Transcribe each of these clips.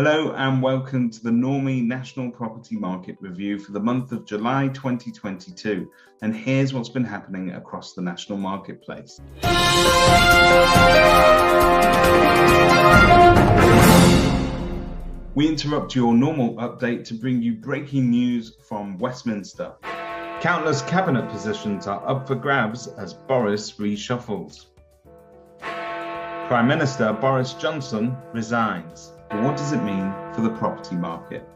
Hello and welcome to the Normie National Property Market review for the month of July 2022. And here's what's been happening across the national marketplace. We interrupt your normal update to bring you breaking news from Westminster. Countless cabinet positions are up for grabs as Boris reshuffles. Prime Minister Boris Johnson resigns. What does it mean for the property market?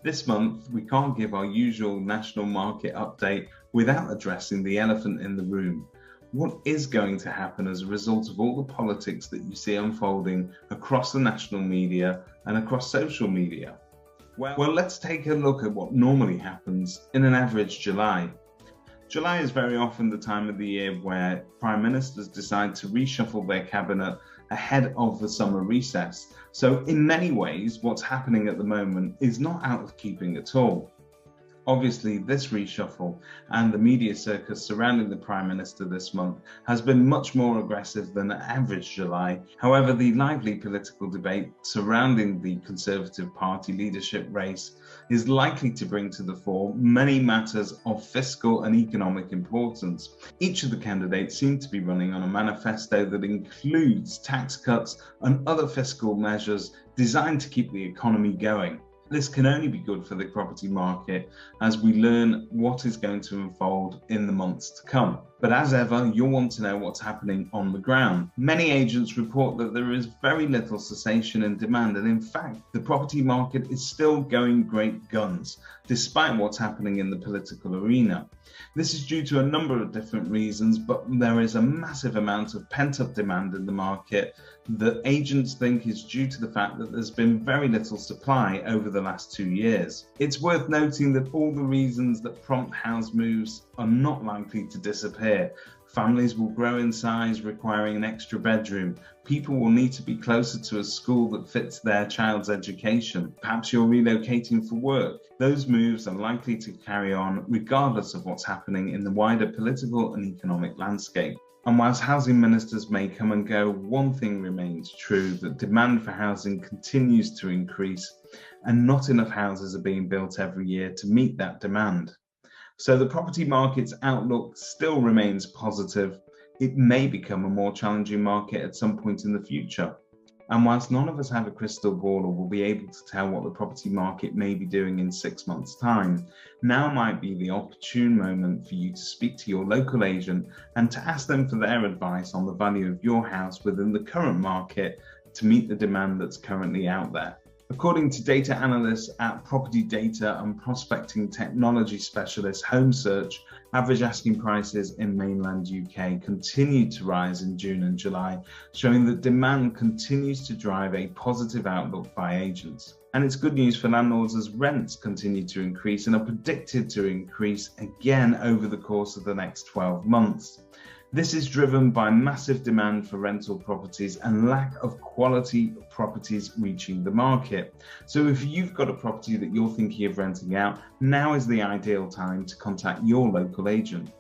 This month, we can't give our usual national market update without addressing the elephant in the room. What is going to happen as a result of all the politics that you see unfolding across the national media and across social media? Well, let's take a look at what normally happens in an average July. July is very often the time of the year where prime ministers decide to reshuffle their cabinet ahead of the summer recess. So in many ways, what's happening at the moment is not out of keeping at all. Obviously, this reshuffle and the media circus surrounding the Prime Minister this month has been much more aggressive than an average July. However, the lively political debate surrounding the Conservative Party leadership race is likely to bring to the fore many matters of fiscal and economic importance. Each of the candidates seem to be running on a manifesto that includes tax cuts and other fiscal measures designed to keep the economy going. This can only be good for the property market as we learn what is going to unfold in the months to come. But as ever, you'll want to know what's happening on the ground. Many agents report that there is very little cessation in demand, and in fact, the property market is still going great guns, despite what's happening in the political arena. This is due to a number of different reasons, but there is a massive amount of pent-up demand in the market that agents think is due to the fact that there's been very little supply over the last 2 years. It's worth noting that all the reasons that prompt house moves are not likely to disappear. Families will grow in size, requiring an extra bedroom. People will need to be closer to a school that fits their child's education. Perhaps you're relocating for work. Those moves are likely to carry on regardless of what's happening in the wider political and economic landscape. And whilst housing ministers may come and go, one thing remains true, that demand for housing continues to increase and not enough houses are being built every year to meet that demand. So the property market's outlook still remains positive. It may become a more challenging market at some point in the future. And whilst none of us have a crystal ball or will be able to tell what the property market may be doing in 6 months' time, now might be the opportune moment for you to speak to your local agent and to ask them for their advice on the value of your house within the current market to meet the demand that's currently out there. According to data analysts at property data and prospecting technology specialist Home Search, average asking prices in mainland UK continued to rise in June and July, showing that demand continues to drive a positive outlook by agents. And it's good news for landlords as rents continue to increase and are predicted to increase again over the course of the next 12 months. This is driven by massive demand for rental properties and lack of quality properties reaching the market. So if you've got a property that you're thinking of renting out, now is the ideal time to contact your local agent.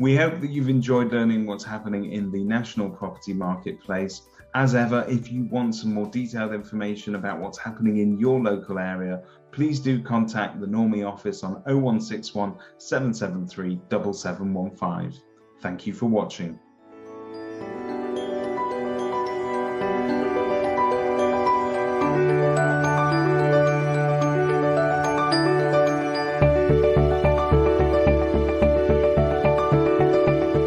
We hope that you've enjoyed learning what's happening in the national property marketplace. As ever, if you want some more detailed information about what's happening in your local area, please do contact the Normie office on 0161 773 7715. Thank you for watching.